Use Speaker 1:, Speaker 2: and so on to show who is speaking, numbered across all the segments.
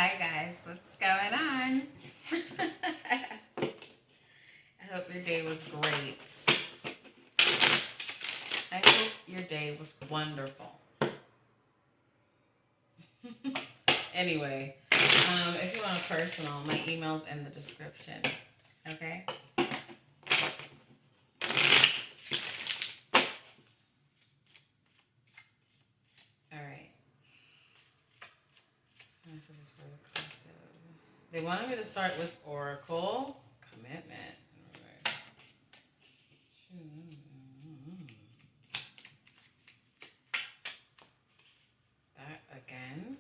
Speaker 1: Hi guys, what's going on? I hope your day was great. I hope your day was wonderful. Anyway, if you want a personal, my email's in the description. Okay? Alright. They wanted me to start with Oracle. Commitment. That again.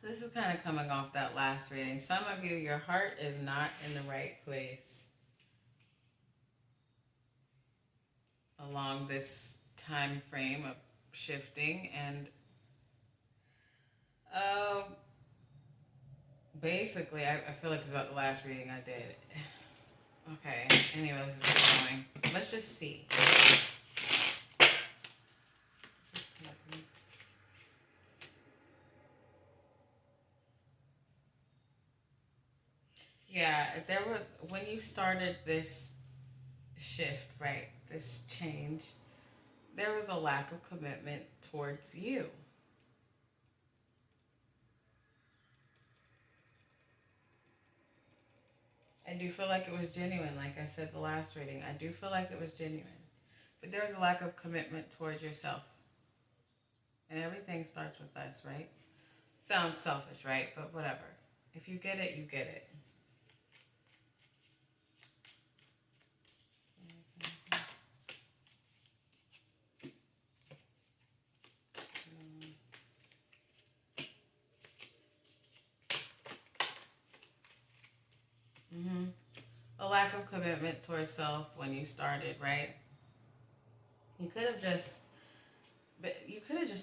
Speaker 1: This is kind of coming off that last reading. Some of you, your heart is not in the right place along this time frame of shifting, and basically I feel like it's about the last reading I did. Okay, anyway, let's just keep going. Let's just see. Yeah, there were, when you started this shift, right, this change, there was a lack of commitment towards you. I do feel like it was genuine, like I said the last reading. I do feel like it was genuine. But there was a lack of commitment towards yourself. And everything starts with us, right? Sounds selfish, right? But whatever. If you get it, you get it. A lack of commitment towards self when you started, right? You could have just,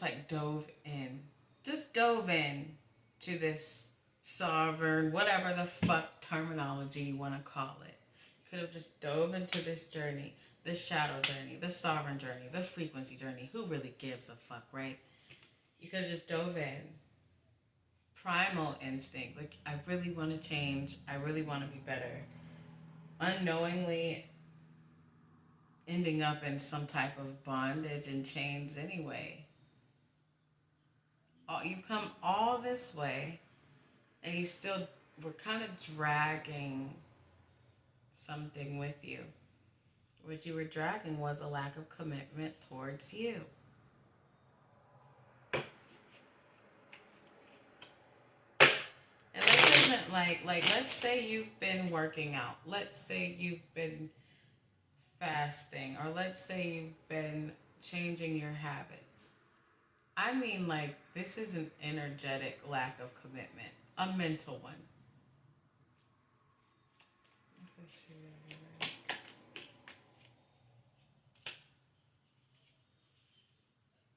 Speaker 1: like dove in. Just dove in to this sovereign, whatever the fuck terminology you want to call it. You could have just dove into this journey, this shadow journey, this sovereign journey, the frequency journey. Who really gives a fuck, right? You could have just dove in. Primal instinct, like I really want to change, I really want to be better. Unknowingly ending up in some type of bondage and chains anyway. You come all this way and you still were kind of dragging something with you. What you were dragging was a lack of commitment towards you. And this isn't like let's say you've been working out. Let's say you've been fasting, or let's say you've been changing your habits. I mean, like, this is an energetic lack of commitment, a mental one.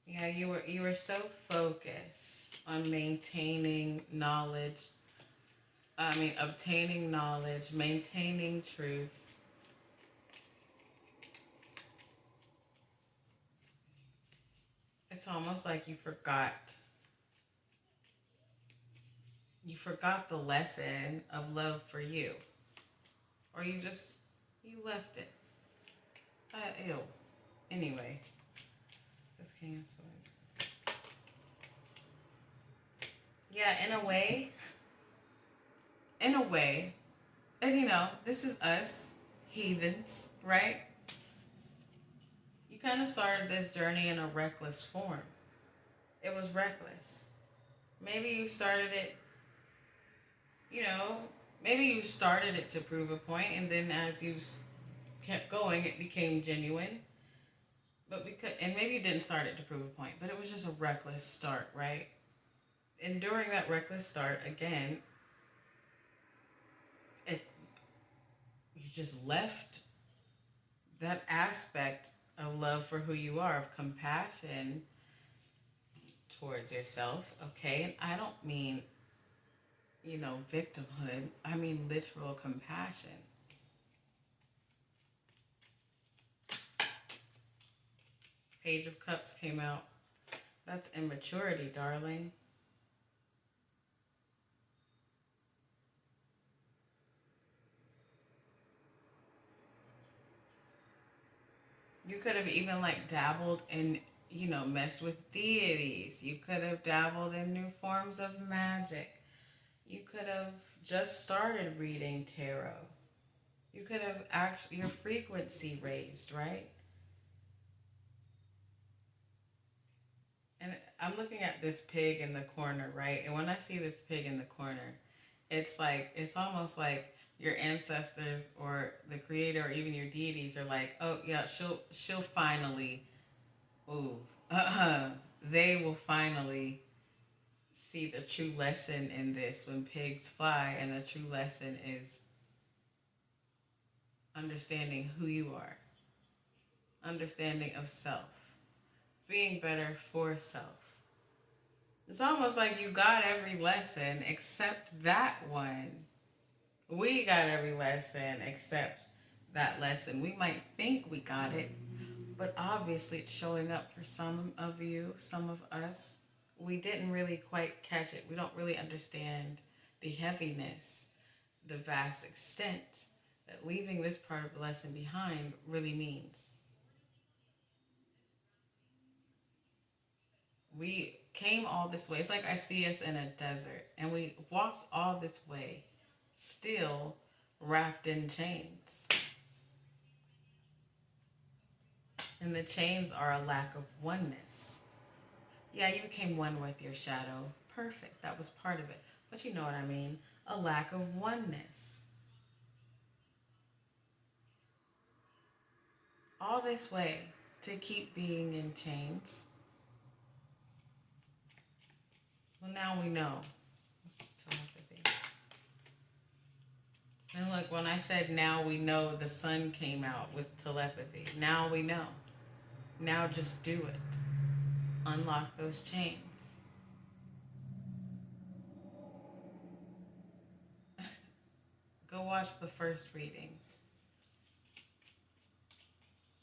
Speaker 1: Yeah, you were so focused on maintaining knowledge. Obtaining knowledge, maintaining truth. It's almost like you forgot the lesson of love for you. Or you left it. Ew. Anyway. This King of Swords. Yeah, in a way, and this is us, heathens, right? You kind of started this journey in a reckless form. It was reckless. Maybe you started it, maybe you started it to prove a point, and then as you kept going, it became genuine. And maybe you didn't start it to prove a point, but it was just a reckless start, right? And during that reckless start, again, you just left that aspect of love for who you are, of compassion towards yourself, okay? And I don't mean, victimhood. I mean literal compassion. Page of Cups came out. That's immaturity, darling. You could have even like dabbled in, messed with deities. You could have dabbled in new forms of magic. You could have just started reading tarot. You could have actually your frequency raised, right? And I'm looking at this pig in the corner, right? And when I see this pig in the corner, it's almost like your ancestors or the creator or even your deities are like, oh yeah, she'll finally, ooh, they will finally see the true lesson in this when pigs fly, and the true lesson is understanding who you are, understanding of self, being better for self. It's almost like you got every lesson except that one. We got every lesson except that lesson. We might think we got it, but obviously it's showing up for some of you, some of us. We didn't really quite catch it. We don't really understand the heaviness, the vast extent that leaving this part of the lesson behind really means. We came all this way. It's like I see us in a desert and we walked all this way, still wrapped in chains. And the chains are a lack of oneness. Yeah, you became one with your shadow. Perfect. That was part of it. But you know what I mean. A lack of oneness. All this way to keep being in chains. Well, now we know. This is telepathy. And look, when I said now we know, the sun came out with telepathy. Now we know. Now just do it. Unlock those chains. Go watch the first reading.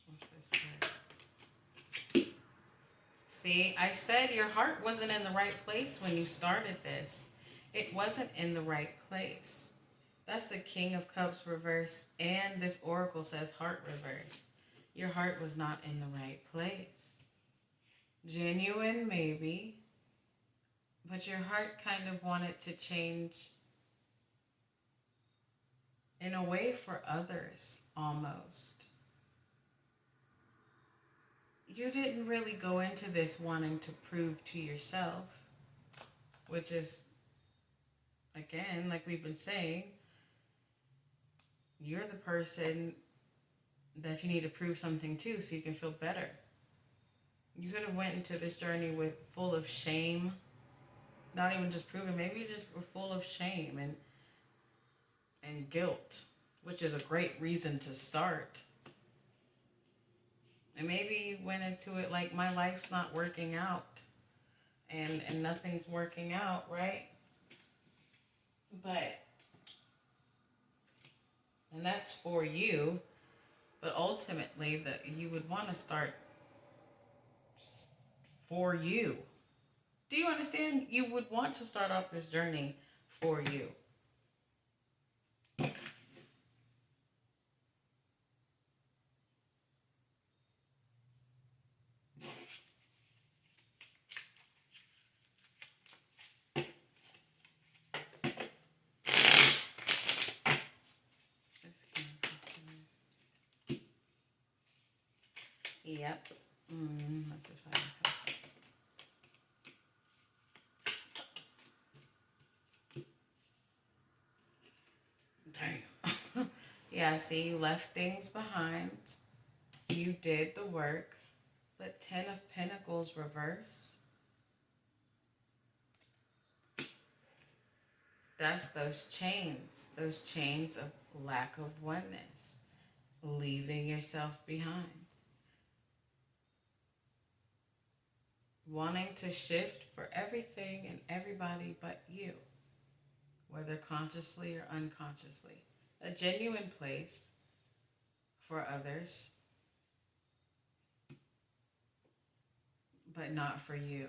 Speaker 1: What's this card? See, I said your heart wasn't in the right place when you started this. It wasn't in the right place. That's the King of Cups reverse, and this oracle says heart reverse. Your heart was not in the right place. Genuine, maybe, but your heart kind of wanted to change in a way for others, almost. You didn't really go into this wanting to prove to yourself, which is, again, like we've been saying, you're the person that you need to prove something to so you can feel better. You could have went into this journey with full of shame, not even just proving, maybe you just were full of shame and guilt, which is a great reason to start. And maybe you went into it like, my life's not working out and nothing's working out, right? And that's for you, but ultimately that you would want to start for you. Do you understand? You would want to start off this journey for you. Yep. This is fine. Damn. Yeah, see, you left things behind. You did the work. But 10 of Pentacles reverse. That's those chains of lack of oneness, leaving yourself behind. Wanting to shift for everything and everybody but you, whether consciously or unconsciously. A genuine place for others. but not for you.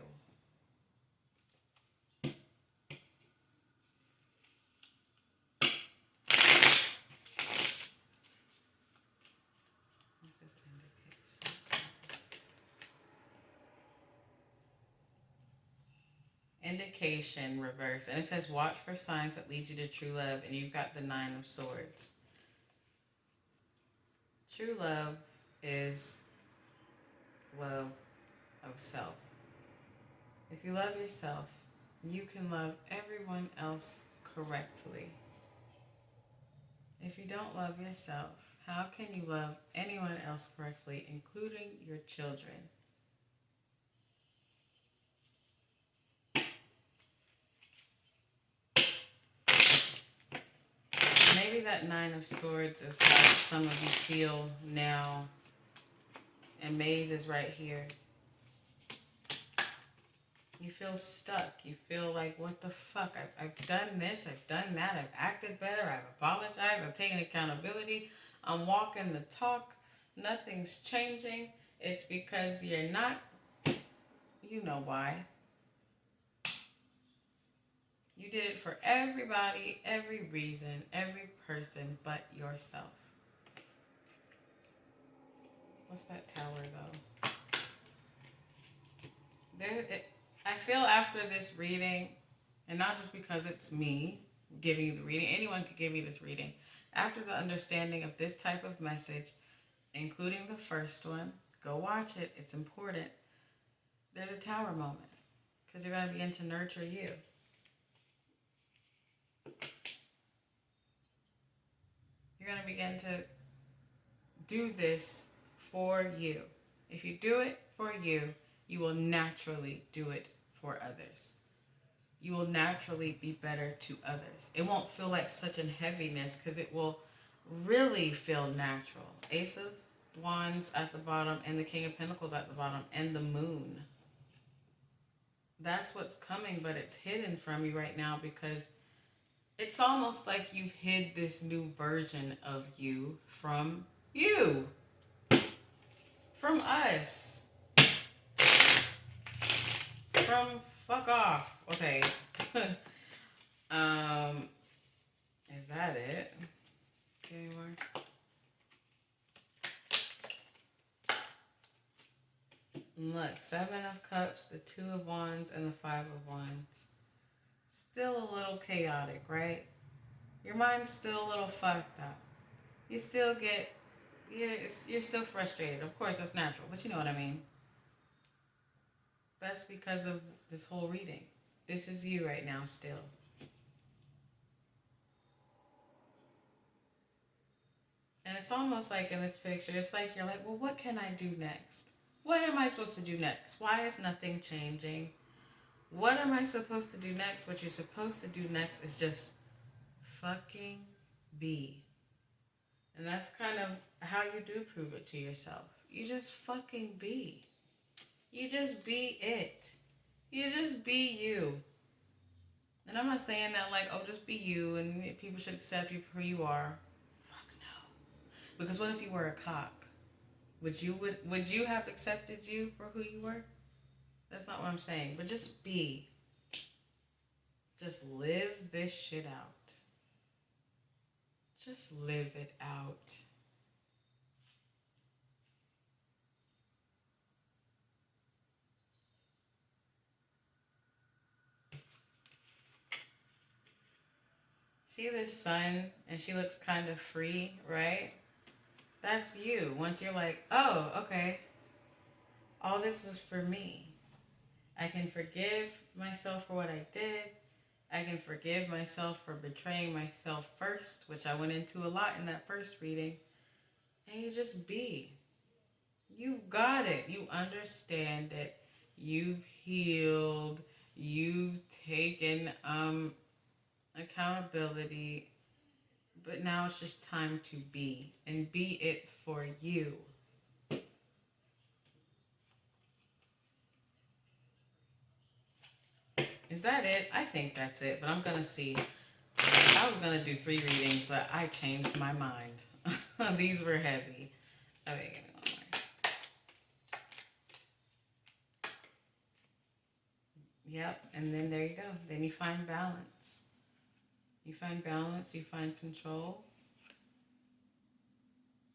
Speaker 1: Indication reverse, and it says watch for signs that lead you to true love, and you've got the 9 of Swords. True love is love of self. If you love yourself, you can love everyone else correctly. If you don't love yourself, how can you love anyone else correctly, including your children? Maybe that 9 of Swords is how some of you feel now. And Maze is right here. You feel stuck. You feel like, what the fuck? I've done this. I've done that. I've acted better. I've apologized. I've taken accountability. I'm walking the talk. Nothing's changing. It's because you're not. You know why. You did it for everybody, every reason, every person but yourself. What's that tower, though? I feel after this reading, and not just because it's me giving you the reading, anyone could give you this reading. After the understanding of this type of message, including the first one, go watch it. It's important. There's a tower moment because you're going to begin to nurture you. You're going to begin to do this for you. If you do it for you, you will naturally do it for others. You will naturally be better to others. It won't feel like such a heaviness because it will really feel natural. Ace of Wands at the bottom and the King of Pentacles at the bottom and the Moon. That's what's coming, but it's hidden from you right now because it's almost like you've hid this new version of you. From us. From fuck off. Okay. Is that it? Okay, more. Look, 7 of Cups, the 2 of Wands, and the 5 of Wands. Still a little chaotic, right? Your mind's still a little fucked up. You still get, you're still frustrated. Of course, that's natural, but you know what I mean. That's because of this whole reading. This is you right now still. And it's almost like in this picture, it's like you're like, well, what can I do next? What am I supposed to do next? Why is nothing changing? What am I supposed to do next? What you're supposed to do next is just fucking be. And that's kind of how you do prove it to yourself. You just fucking be. You just be it. You just be you. And I'm not saying that like, oh, just be you and people should accept you for who you are. Fuck no. Because what if you were a cock? Would you have accepted you for who you were? That's not what I'm saying. But just be. Just live this shit out. Just live it out. See this sun, and she looks kind of free, right? That's you. Once you're like, oh, okay, all this was for me. I can forgive myself for what I did. I can forgive myself for betraying myself first, which I went into a lot in that first reading. And you just be. You got it. You understand it. You've healed. You've taken accountability. But now it's just time to be. And be it for you. Is that it? I think that's it. But I'm going to see. I was going to do 3 readings, but I changed my mind. These were heavy. Okay, give me one more. then you find balance. You find balance, you find control,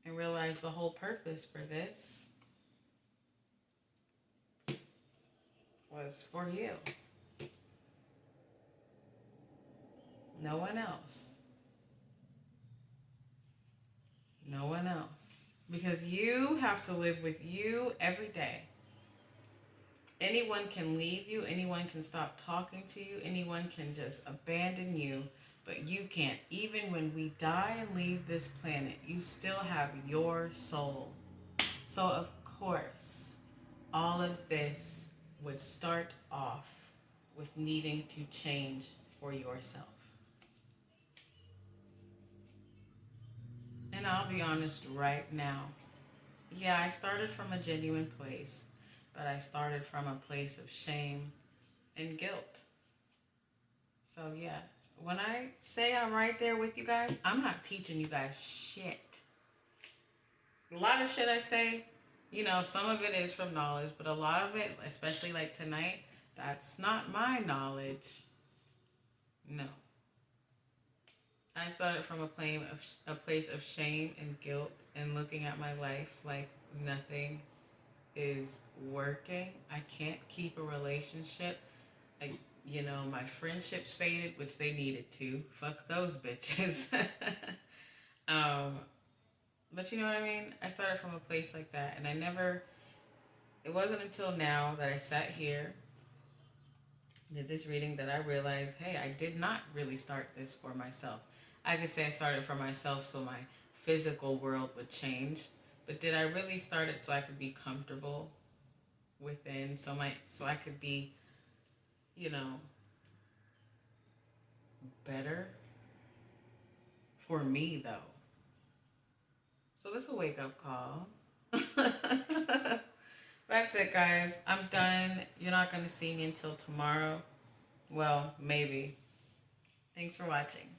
Speaker 1: and realize the whole purpose for this was for you. No one else. No one else. Because you have to live with you every day. Anyone can leave you. Anyone can stop talking to you. Anyone can just abandon you. But you can't. Even when we die and leave this planet, you still have your soul. So, of course, all of this would start off with needing to change for yourself. And I'll be honest right now. Yeah, I started from a genuine place, but I started from a place of shame and guilt. So, yeah, when I say I'm right there with you guys, I'm not teaching you guys shit. A lot of shit I say, some of it is from knowledge, but a lot of it, especially like tonight, that's not my knowledge. No. I started from a place of shame and guilt and looking at my life like nothing is working. I can't keep a relationship. My friendships faded, which they needed to. Fuck those bitches. But you know what I mean? I started from a place like that, and it wasn't until now that I sat here, did this reading, that I realized, hey, I did not really start this for myself. I could say I started for myself so my physical world would change, but did I really start it so I could be comfortable within, so I could be, better for me though? So this is a wake up call. That's it, guys. I'm done. You're not going to see me until tomorrow. Well, maybe. Thanks for watching.